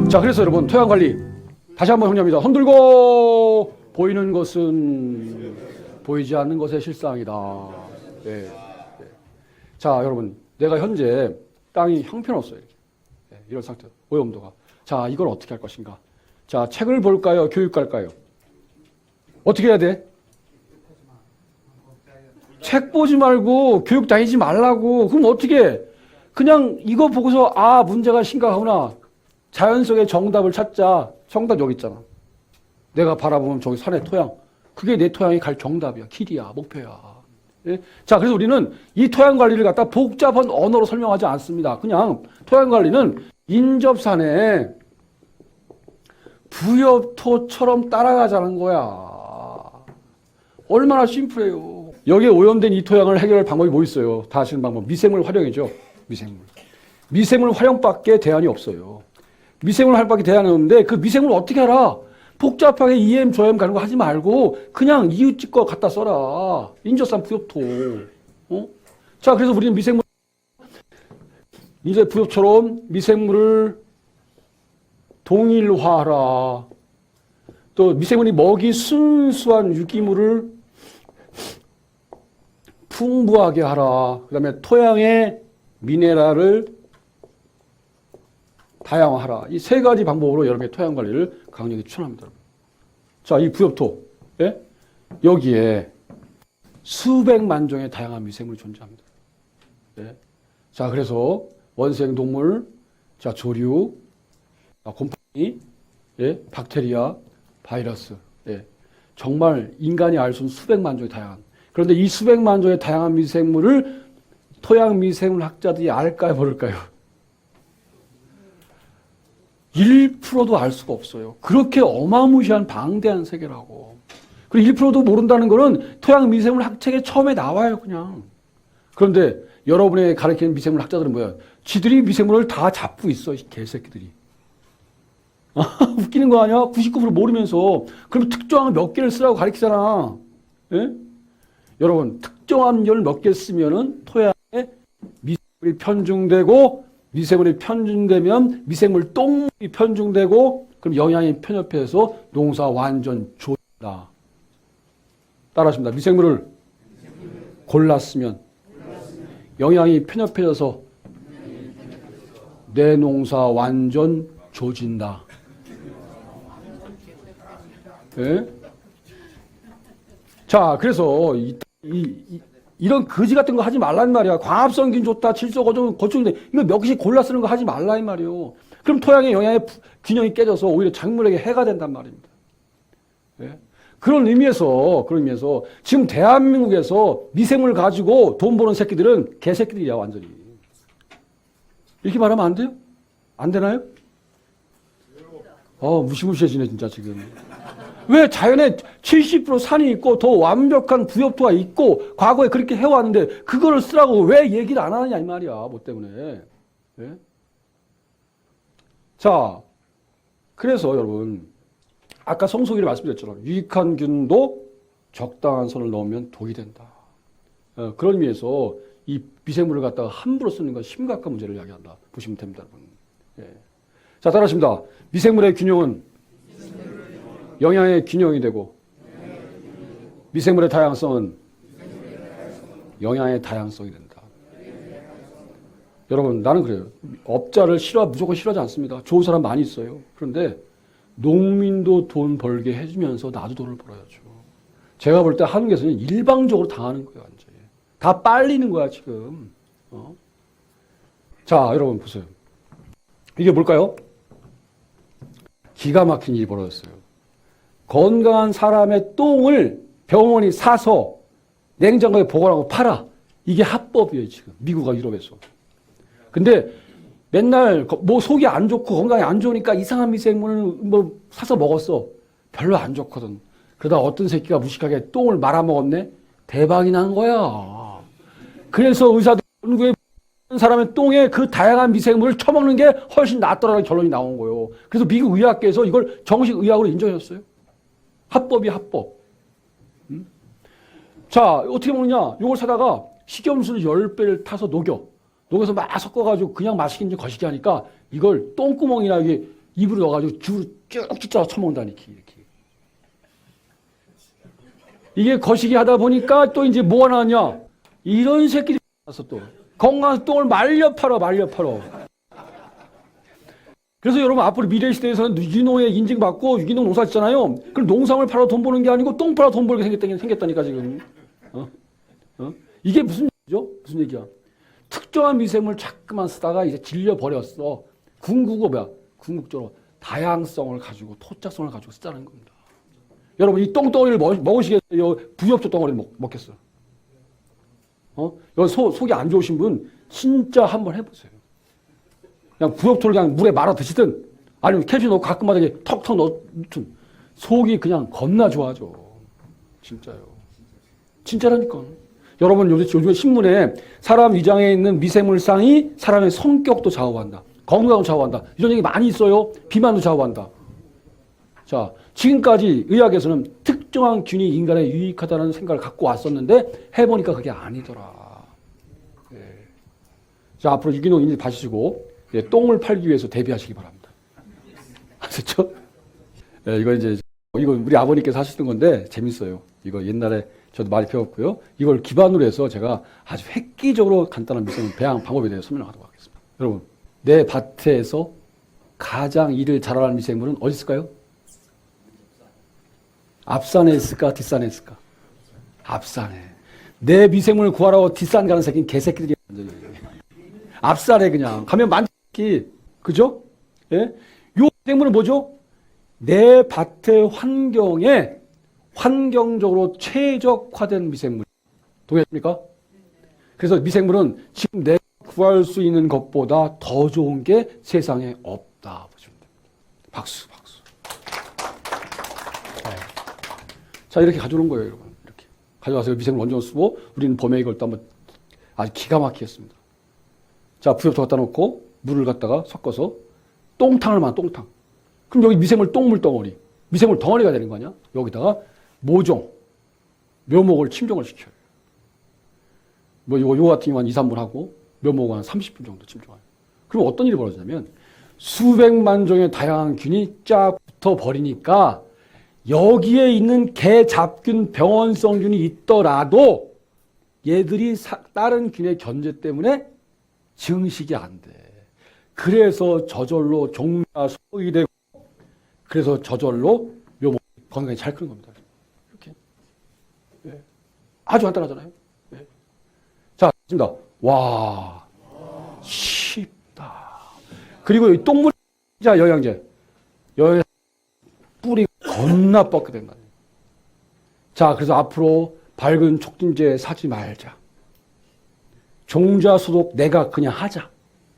자, 그래서 여러분 토양 관리 다시 한번 정리합니다. 손 들고 보이는 것은 보이지 않는 것의 실상이다. 네. 네. 자, 여러분 내가 현재 땅이 형편없어요. 이렇게. 네, 이런 상태, 오염도가. 자, 이걸 어떻게 할 것인가? 자, 책을 볼까요? 교육 갈까요? 어떻게 해야 돼? 책 보지 말고 교육 다니지 말라고. 그럼 어떻게 해? 그냥 이거 보고서 아, 문제가 심각하구나. 자연 속의 정답을 찾자. 정답 여기 있잖아. 내가 바라보면 저기 산의 토양. 그게 내 토양이 갈 정답이야. 길이야. 목표야. 예? 자, 그래서 우리는 이 토양 관리를 갖다 복잡한 언어로 설명하지 않습니다. 그냥 토양 관리는 인접산에 부엽토처럼 따라가자는 거야. 얼마나 심플해요. 여기에 오염된 이 토양을 해결할 방법이 뭐 있어요? 다 아시는 방법. 미생물 활용이죠. 미생물. 미생물 활용밖에 대안이 없어요. 미생물 활용밖에 대안이 없는데 그 미생물 어떻게 알아? 복잡하게 EM, 저M 가는 거 하지 말고 그냥 이웃집 거 갖다 써라. 인접산 부엽토. 자, 그래서 우리는 미생물, 이제 부엽처럼 미생물을 동일화하라. 또 미생물이 먹이 순수한 유기물을 풍부하게 하라. 그 다음에 토양의 미네랄을 다양화하라. 이 세 가지 방법으로 여러분의 토양 관리를 강력히 추천합니다. 자, 이 부엽토. 예? 여기에 수백만 종의 다양한 미생물이 존재합니다. 예? 자, 그래서 원생 동물, 자, 조류, 곰팡이, 예? 박테리아, 바이러스. 예? 정말 인간이 알 수 없는 수백만 종의 다양한. 그런데 이 수백만 종의 다양한 미생물을 토양 미생물 학자들이 알까요, 모를까요? 1%도 알 수가 없어요. 그렇게 어마무시한 방대한 세계라고. 그리고 1%도 모른다는 거는 토양 미생물 학책에 처음에 나와요, 그냥. 그런데 여러분의 가르치는 미생물 학자들은 뭐야? 지들이 미생물을 다 잡고 있어, 이 개새끼들이. 웃기는 거 아니야? 99% 모르면서. 그럼 특정한 몇 개를 쓰라고 가르치잖아. 예? 여러분, 특정한 열 몇 개 쓰면은 토양에 미생물이 편중되고 미생물이 편중되면 미생물 똥물이 편중되고 그럼 영양이 편협해서 농사 완전 좋다. 따라하십니다. 미생물을 골랐으면 영양이 편협해져서 내 농사 완전 조진다. 네? 자, 그래서 이런 거지 같은 거 하지 말란 말이야. 광합성균 좋다, 질소 고충인데 이거 몇 개씩 골라 쓰는 거 하지 말라 이 말이요. 그럼 토양의 영양의 균형이 깨져서 오히려 작물에게 해가 된단 말입니다. 네? 그런 의미에서 지금 대한민국에서 미생물 가지고 돈 버는 새끼들은 개새끼들이야, 완전히. 이렇게 말하면 안 돼요? 안 되나요? 무시무시해지네, 진짜 지금. 왜 자연에 70% 산이 있고 더 완벽한 부엽토가 있고 과거에 그렇게 해왔는데 그거를 쓰라고 왜 얘기를 안 하느냐 이 말이야. 뭐 때문에. 네? 자, 그래서 여러분 아까 성소기를 말씀드렸잖아요. 유익한 균도 적당한 선을 넣으면 독이 된다. 그런 의미에서 이 미생물을 갖다가 함부로 쓰는 건 심각한 문제를 이야기한다. 보시면 됩니다, 여러분. 예. 자, 따라하십니다. 미생물의 균형은 영양의 균형이 되고 미생물의 다양성은 영양의 다양성이 된다. 여러분, 나는 그래요. 업자를 무조건 싫어하지 않습니다. 좋은 사람 많이 있어요. 그런데 농민도 돈 벌게 해주면서 나도 돈을 벌어야죠. 제가 볼 때 한국에서는 일방적으로 당하는 거예요. 완전히. 다 빨리는 거야 지금. 자, 여러분 보세요. 이게 뭘까요? 기가 막힌 일이 벌어졌어요. 건강한 사람의 똥을 병원이 사서 냉장고에 보관하고 팔아. 이게 합법이에요, 지금. 미국과 유럽에서. 근데 맨날 뭐 속이 안 좋고 건강이 안 좋으니까 이상한 미생물을 뭐 사서 먹었어. 별로 안 좋거든. 그러다 어떤 새끼가 무식하게 똥을 말아먹었네? 대박이 난 거야. 그래서 의사들 연구에 사람의 똥에 그 다양한 미생물을 처먹는 게 훨씬 낫더라는 결론이 나온 거예요. 그래서 미국 의학계에서 이걸 정식 의학으로 인정했어요. 합법이 합법. 자, 어떻게 먹느냐? 이걸 사다가 식염수를 10배를 타서 녹여서 막 섞어가지고 그냥 마시긴지 거시기 하니까 이걸 똥구멍이나 이게 입으로 넣어가지고 줄을 쭉쭉 짜서 처먹는다니, 이렇게. 이게 거시기 하다 보니까 또 이제 뭐가 나왔냐? 이런 새끼들이 나왔어, 또. 건강한 똥을 말려 팔어. 그래서 여러분, 앞으로 미래 시대에서는 유기농에 인증받고 유기농 농사 짓잖아요. 그럼 농산물 팔아 돈 버는 게 아니고 똥 팔아 돈 벌게 생겼다니까, 지금. 이게 무슨 얘기죠? 무슨 얘기야? 특정한 미생물 자꾸만 쓰다가 이제 질려버렸어. 궁극적으로 다양성을 가지고, 토착성을 가지고 쓰자는 겁니다. 여러분, 이 똥덩어리를 먹으시겠어요? 부엽초 덩어리를 먹겠어요? 여기 속이 안 좋으신 분, 진짜 한번 해보세요. 그냥 부엽토를 그냥 물에 말아 드시든, 아니면 캡슐 넣고 가끔마다 턱턱 넣든, 속이 그냥 겁나 좋아져. 진짜요. 진짜라니까. 여러분, 요즘에 신문에 사람 위장에 있는 미생물상이 사람의 성격도 좌우한다. 건강도 좌우한다. 이런 얘기 많이 있어요. 비만도 좌우한다. 자, 지금까지 의학에서는 특정한 균이 인간에 유익하다는 생각을 갖고 왔었는데 해보니까 그게 아니더라. 예. 자, 앞으로 유기농 인지 봐주시고 똥을 팔기 위해서 대비하시기 바랍니다. 아셨죠? 예, 이거 우리 아버님께서 하시던 건데 재밌어요. 이거 옛날에 저도 많이 배웠고요. 이걸 기반으로 해서 제가 아주 획기적으로 간단한 미생물 배양 방법에 대해서 설명하도록 하겠습니다. 여러분, 내 밭에서 가장 일을 잘하는 미생물은 어디 있을까요? 앞산에 있을까? 뒷산에 있을까? 앞산에. 내 미생물을 구하라고 뒷산 가는 새끼는 개새끼들이 앞산에 그냥 가면 많지. 그죠? 예? 요 미생물은 뭐죠? 내 밭의 환경적으로 최적화된 미생물. 동의하십니까? 그래서 미생물은 지금 내가 구할 수 있는 것보다 더 좋은 게 세상에 없다. 보시면 됩니다. 박수. 자, 이렇게 가져오는 거예요, 여러분. 이렇게. 가져와서 미생물 원전 쓰고, 우리는 범에 이걸 또 한번 아주 기가 막히게 했습니다. 자, 부엽토 갖다 놓고, 물을 갖다가 섞어서, 똥탕을 똥탕. 그럼 여기 미생물 똥물 덩어리. 미생물 덩어리가 되는 거 아니야? 여기다가 모종, 묘목을 침종을 시켜요. 뭐, 요거 같은 경우는 2, 3분 하고, 묘목은 한 30분 정도 침종해요. 그럼 어떤 일이 벌어지냐면, 수백만 종의 다양한 균이 쫙 붙어 버리니까, 여기에 있는 개잡균, 병원성균이 있더라도 얘들이 다른 균의 견제 때문에 증식이 안 돼. 그래서 저절로 종자 소독이 되고 그래서 저절로 묘목 건강히 잘 크는 겁니다. 이렇게. 네. 아주 간단하잖아요. 네. 자, 좋습니다. 와, 쉽다. 그리고 이 똥물 영양제. 뿌리 겁나 뻗게 된다. 자, 그래서 앞으로 밝은 촉진제 사지 말자. 종자 소독 내가 그냥 하자.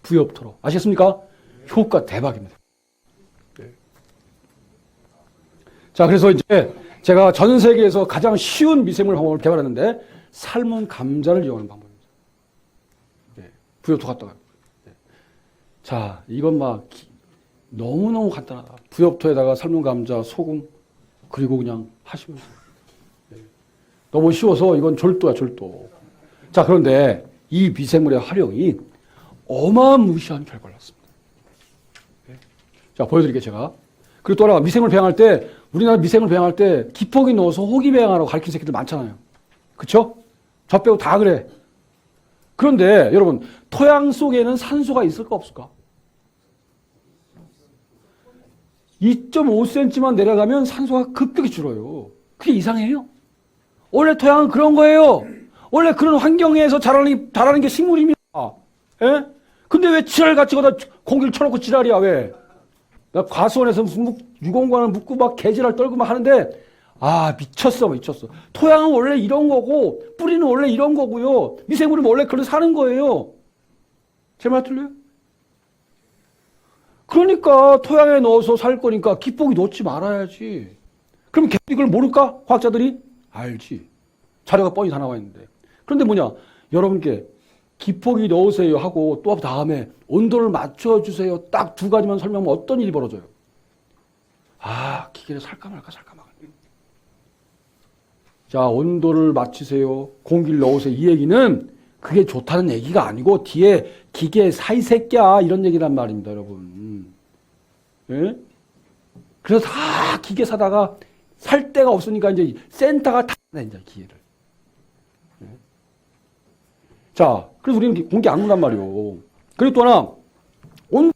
부엽토로. 아시겠습니까? 효과 대박입니다. 네. 자, 그래서 이제 제가 전 세계에서 가장 쉬운 미생물 방법을 개발했는데 삶은 감자를 이용하는 방법입니다. 네. 부엽토 갖다가. 네. 자, 이건 너무너무 간단하다. 부엽토에다가 삶은 감자, 소금, 그리고 그냥 하시면 돼요. 네. 너무 쉬워서 이건 졸도야, 졸도. 자, 그런데 이 미생물의 활용이 어마무시한 결과를 낳습니다. 네. 자, 보여드릴게요, 제가. 그리고 또 하나, 미생물 배양할 때, 우리나라 미생물 배양할 때 기포기 넣어서 호기 배양하라고 가르치는 새끼들 많잖아요. 그쵸? 저 빼고 다 그래. 그런데 여러분, 토양 속에는 산소가 있을까, 없을까? 2.5cm만 내려가면 산소가 급격히 줄어요. 그게 이상해요. 원래 토양은 그런 거예요. 원래 그런 환경에서 자라는 게 식물입니다. 예? 근데 왜 지랄같이 거다 공기를 쳐놓고 지랄이야, 왜? 나 과수원에서 무슨 유공관을 묻고 막 개지랄 떨고 막 하는데, 미쳤어. 토양은 원래 이런 거고, 뿌리는 원래 이런 거고요. 미생물은 원래 그런 사는 거예요. 제 말 틀려요? 그러니까 토양에 넣어서 살 거니까 기포기 넣지 말아야지. 그럼 걔들이 그걸 모를까? 과학자들이? 알지. 자료가 뻔히 다 나와 있는데. 그런데 여러분께 기포기 넣으세요 하고 또 다음에 온도를 맞춰주세요. 딱 두 가지만 설명하면 어떤 일이 벌어져요? 기계를 살까 말까. 자, 온도를 맞추세요. 공기를 넣으세요. 이 얘기는 그게 좋다는 얘기가 아니고 뒤에 기계 사이새끼야 이런 얘기란 말입니다, 여러분. 예? 그래서 다 기계 사다가 살 데가 없으니까 이제 센터가 다 내, 이제 기계를. 예? 자, 그래서 우리는 공기 안 문단 말이요. 그리고 또 하나,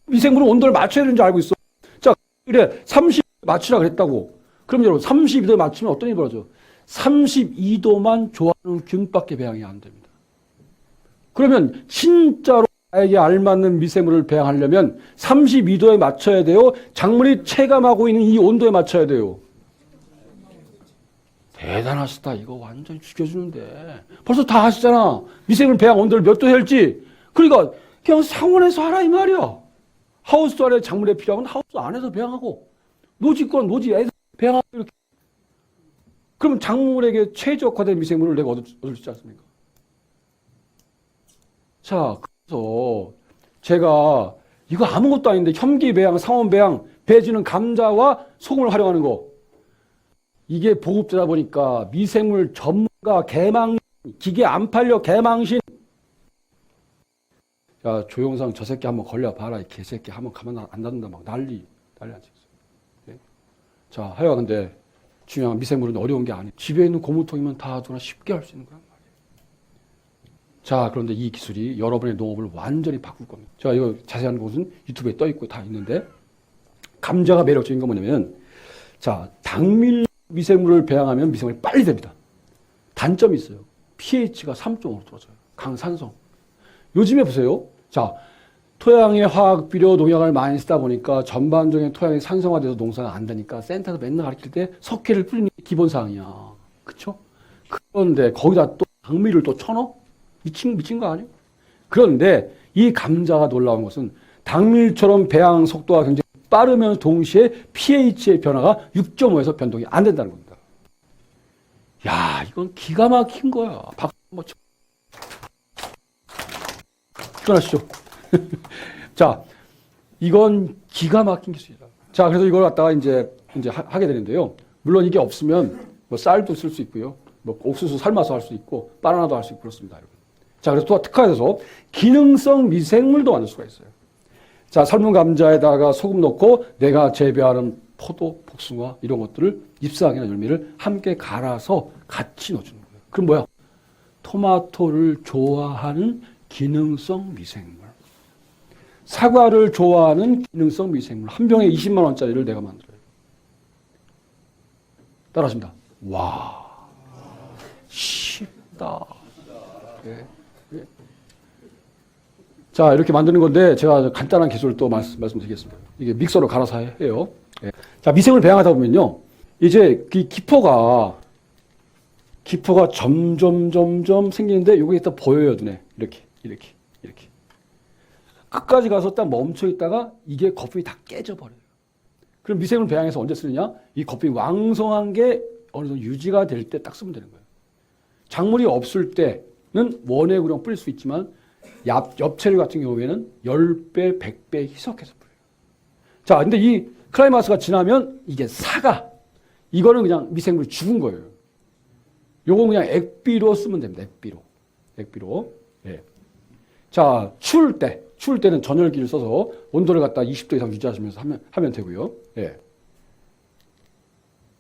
미생물은 온도를 맞춰야 되는 줄 알고 있어. 자, 그래, 30 맞추라 그랬다고. 그럼 여러분, 32도에 맞추면 어떤 일이 벌어져? 32도만 좋아하는 균밖에 배양이 안 됩니다. 그러면 진짜로 나에게 알맞는 미생물을 배양하려면 32도에 맞춰야 돼요. 작물이 체감하고 있는 이 온도에 맞춰야 돼요. 대단하시다. 이거 완전 죽여주는데. 벌써 다 하시잖아. 미생물 배양 온도를 몇 도 할지. 그러니까 그냥 상온에서 하라 이 말이야. 하우스 안에 작물에 필요하면 하우스 안에서 배양하고, 노지권 노지에서 배양하고 이렇게. 그럼 작물에게 최적화된 미생물을 내가 얻을 수 있지 않습니까? 자, 그래서 제가 이거 아무것도 아닌데 현기 배양, 상온 배양, 배지는 감자와 소금을 활용하는 거. 이게 보급되다 보니까 미생물 전문가 개망신, 기계 안 팔려 개망신. 야, 조영상 저 새끼 한번 걸려봐라. 이 개새끼 한번 가만 안 놔둔다. 막 난리 안 치겠어. 네? 자, 하여간 근데 중요한 미생물은 어려운 게 아니에요. 집에 있는 고무통이면 다 누나 쉽게 할 수 있는 거란 말이에요. 자, 그런데 이 기술이 여러분의 농업을 완전히 바꿀 겁니다. 제가 이거 자세한 곳은 유튜브에 떠 있고 다 있는데, 감자가 매력적인 건 뭐냐면, 자, 당밀 미생물을 배양하면 미생물이 빨리 됩니다. 단점이 있어요. pH가 3.5로 떨어져요. 강산성. 요즘에 보세요. 자, 토양에 화학 비료 농약을 많이 쓰다 보니까 전반적인 토양이 산성화돼서 농사가 안 되니까 센터에서 맨날 가르칠 때 석회를 뿌리는 게 기본 사항이야. 그쵸? 그런데 거기다 또 당밀을 또 쳐넣어? 미친 거 아니에요? 그런데 이 감자가 놀라운 것은 당밀처럼 배양 속도가 굉장히 빠르면서 동시에 pH의 변화가 6.5에서 변동이 안 된다는 겁니다. 야, 이건 기가 막힌 거야. 박수 한번 쳐. 시원하시죠? 자, 이건 기가 막힌 기술이다. 자, 그래서 이걸 갖다가 이제 하게 되는데요. 물론 이게 없으면 뭐 쌀도 쓸 수 있고요. 뭐 옥수수 삶아서 할 수 있고, 바나나도 할 수 있고 그렇습니다. 여러분. 자, 그래서 또 특화해서 기능성 미생물도 만들 수가 있어요. 자, 삶은 감자에다가 소금 넣고 내가 재배하는 포도, 복숭아 이런 것들을 잎사귀나 열매를 함께 갈아서 같이 넣어주는 거예요. 그럼 뭐야? 토마토를 좋아하는 기능성 미생물. 사과를 좋아하는 기능성 미생물. 한 병에 20만 원짜리를 내가 만들어요. 따라하십니다. 와, 쉽다. 네. 네. 자, 이렇게 만드는 건데 제가 간단한 기술을 또 말씀드리겠습니다. 이게 믹서로 갈아서 해요. 네. 자, 미생물 배양하다 보면요. 이제 그 기포가 점점 생기는데 요게 딱 보여요, 눈에. 이렇게. 끝까지 가서 딱 멈춰 있다가 이게 거품이 다 깨져버려요. 그럼 미생물 배양에서 언제 쓰느냐? 이 거품이 왕성한 게 어느 정도 유지가 될 때 딱 쓰면 되는 거예요. 작물이 없을 때는 원액으로 뿌릴 수 있지만 엽채류 같은 경우에는 10배, 100배 희석해서 뿌려요. 자, 근데 이 클라이마스가 지나면 이게 사가. 이거는 그냥 미생물이 죽은 거예요. 요건 그냥 액비로 쓰면 됩니다. 액비로. 예. 자, 추울 때는 전열기를 써서 온도를 갖다 20도 이상 유지하시면서 하면 되고요. 예.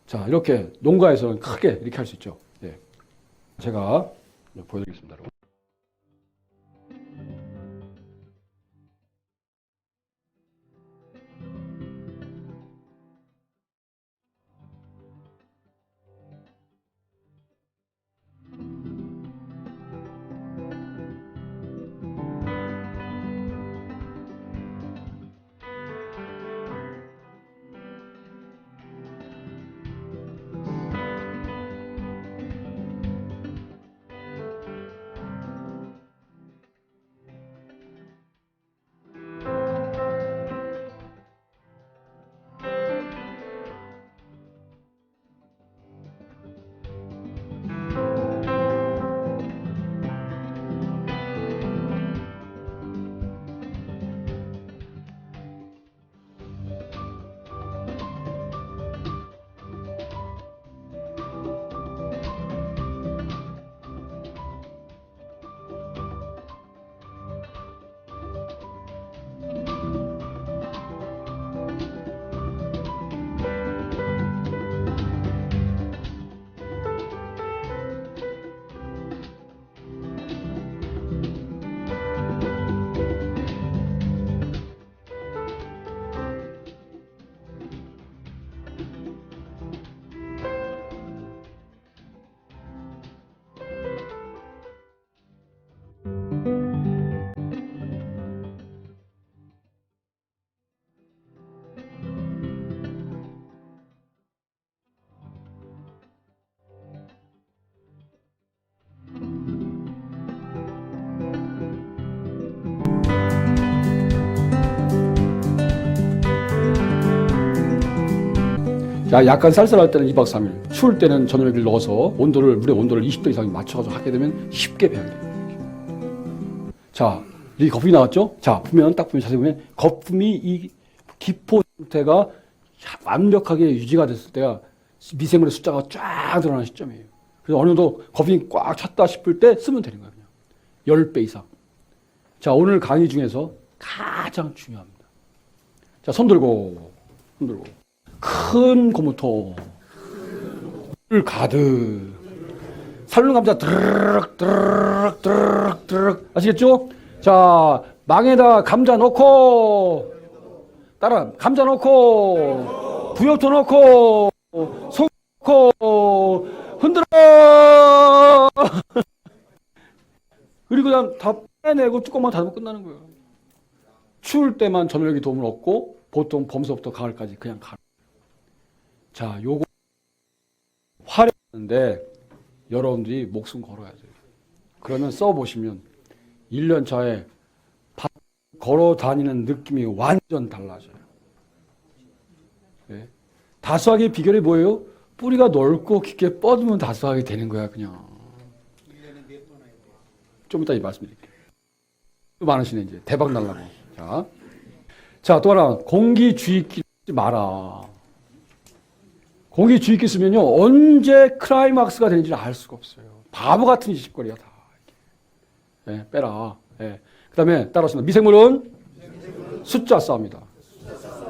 자, 이렇게 농가에서는 크게 이렇게 할 수 있죠. 예. 제가 보여드리겠습니다, 여러분. 약간 쌀쌀할 때는 2박 3일, 추울 때는 전염액을 넣어서 물의 온도를 20도 이상 맞춰가지고 하게 되면 쉽게 배양이 돼요. 자, 이 거품이 나왔죠? 자, 딱 보면 자세히 보면 거품이 이 기포 상태가 완벽하게 유지가 됐을 때가 미생물의 숫자가 쫙 드러나는 시점이에요. 그래서 어느 정도 거품이 꽉 찼다 싶을 때 쓰면 되는 거예요. 그냥 10배 이상. 자, 오늘 강의 중에서 가장 중요합니다. 자, 손 들고. 큰 고무통. 물 가득. 삶은 감자 드르륵. 아시겠죠? 자, 망에다 감자 넣고, 따라, 감자 넣고, 부엽토 넣고, 소 넣고, 흔들어! 그리고 그냥 다 빼내고 뚜껑만 닫으면 끝나는 거예요. 추울 때만 전력이 도움을 얻고, 보통 봄서부터 가을까지 그냥 가. 자, 요거 화려한데, 여러분들이 목숨 걸어야 돼요. 그러면 써보시면, 1년 차에 걸어 다니는 느낌이 완전 달라져요. 네. 다수학의 비결이 뭐예요? 뿌리가 넓고 깊게 뻗으면 다수학이 되는 거야, 그냥. 좀 이따 말씀드릴게요. 또 많으시네, 이제. 대박 날라고. 자, 또 하나. 공기 주입기 쓰지 마라. 공기 주입기 쓰면요, 언제 클라이막스가 되는지를 알 수가 없어요. 바보 같은 짓거리야, 다. 네, 빼라. 네. 그 다음에 따라서 미생물은 숫자 싸움이다.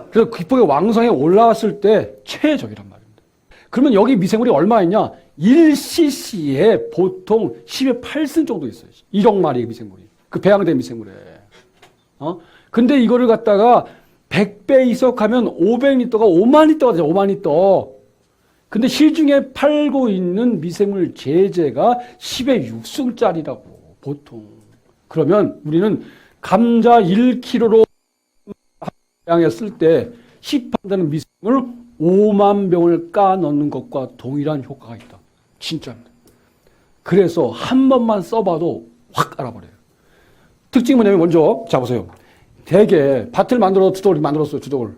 그래서 기포가 왕성에 올라왔을 때 최적이란 말입니다. 그러면 여기 미생물이 얼마 있냐? 1cc에 보통 10의 8승 정도 있어요. 1억 마리의 미생물이. 그 배양된 미생물에. 근데 이거를 갖다가 100배 이석하면 500리터가 5만 리터가 되죠. 5만 리터. 근데 시중에 팔고 있는 미생물 제재가 10의 6승짜리라고, 보통. 그러면 우리는 감자 1kg로 배양했을 때 시판되는 미생물 5만 병을 까 넣는 것과 동일한 효과가 있다. 진짜입니다. 그래서 한 번만 써봐도 확 알아버려요. 특징이 뭐냐면 먼저, 자 보세요. 대개 밭을 주덕을 만들었어요. 주덕을.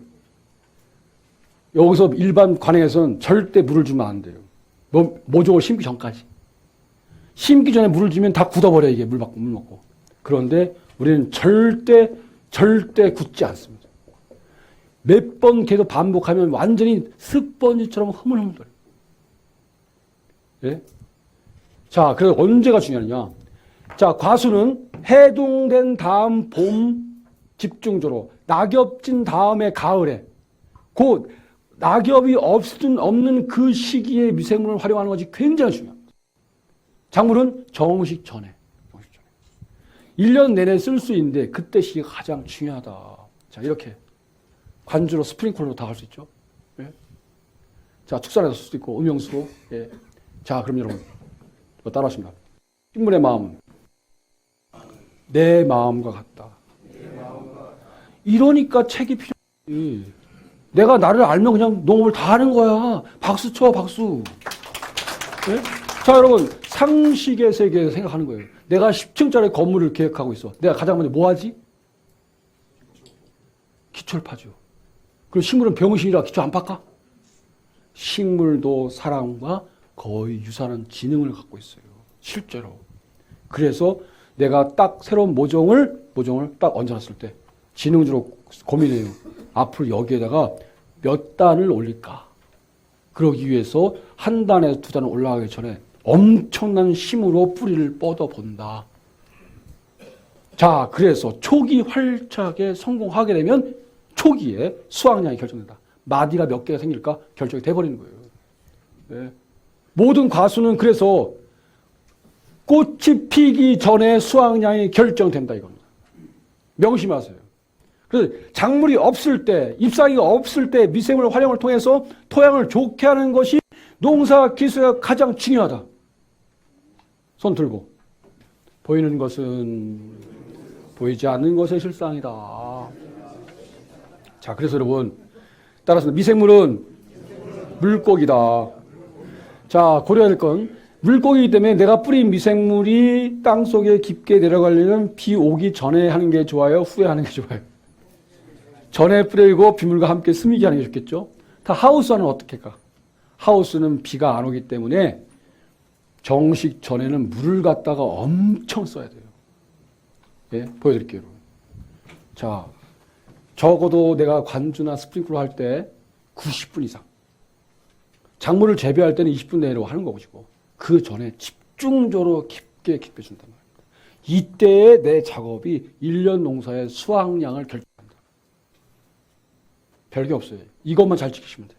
여기서 일반 관행에서는 절대 물을 주면 안 돼요. 모종을 심기 전까지. 심기 전에 물을 주면 다 굳어버려요. 이게 물 먹고. 그런데 우리는 절대 굳지 않습니다. 몇 번 계속 반복하면 완전히 스펀지처럼 흐물흐물거려요. 예? 자, 그래서 언제가 중요하냐. 자, 과수는 해동된 다음 봄 집중적으로, 낙엽 진 다음에 가을에, 곧 낙엽이 없는 그 시기에 미생물을 활용하는 것이 굉장히 중요합니다. 작물은 정식 전에. 1년 내내 쓸 수 있는데 그때 시기가 가장 중요하다. 자, 이렇게 관주로 스프링클러로 다 할 수 있죠. 예? 자, 축산에서 쓸 수도 있고 음용수로. 예. 자, 그럼 여러분 따라하십니다. 식물의 마음, 내 마음과 같다. 이러니까 책이 필요해. 내가 나를 알면 그냥 농업을 다 하는 거야. 박수 쳐, 박수. 예? 자, 여러분 상식의 세계에서 생각하는 거예요. 내가 10층짜리 건물을 계획하고 있어. 내가 가장 먼저 뭐 하지? 기초를 파죠. 그리고 식물은 병신이라 기초 안 팍까? 식물도 사람과 거의 유사한 지능을 갖고 있어요. 실제로. 그래서 내가 딱 새로운 모종을 딱 얹어놨을 때 지능적으로 고민해요. 앞으로 여기에다가 몇 단을 올릴까? 그러기 위해서 한 단에서 두 단을 올라가기 전에 엄청난 힘으로 뿌리를 뻗어본다. 자, 그래서 초기 활착에 성공하게 되면 초기에 수확량이 결정된다. 마디가 몇 개가 생길까 결정이 돼버리는 거예요. 네. 모든 과수는 그래서 꽃이 피기 전에 수확량이 결정된다 이겁니다. 명심하세요. 그래서 작물이 없을 때, 잎사귀가 없을 때 미생물 활용을 통해서 토양을 좋게 하는 것이 농사 기술에 가장 중요하다. 손 들고. 보이는 것은 보이지 않는 것의 실상이다. 자, 그래서 여러분 따라서 미생물은 물고기다. 자, 고려해야 될 건 물고기이기 때문에 내가 뿌린 미생물이 땅속에 깊게 내려가려면 비 오기 전에 하는 게 좋아요? 후에 하는 게 좋아요? 전에 뿌리고 빗물과 함께 스미게 하는 게 좋겠죠? 다 하우스와는 어떻게 가? 하우스는 비가 안 오기 때문에 정식 전에는 물을 갖다가 엄청 써야 돼요. 예, 보여드릴게요. 자, 적어도 내가 관주나 스프링클러 할 때 90분 이상. 작물을 재배할 때는 20분 내로 하는 것이고, 그 전에 집중적으로 깊게 준단 말입니다. 이때에 내 작업이 1년 농사의 수확량을 결정한다. 별게 없어요. 이것만 잘 지키시면 돼요.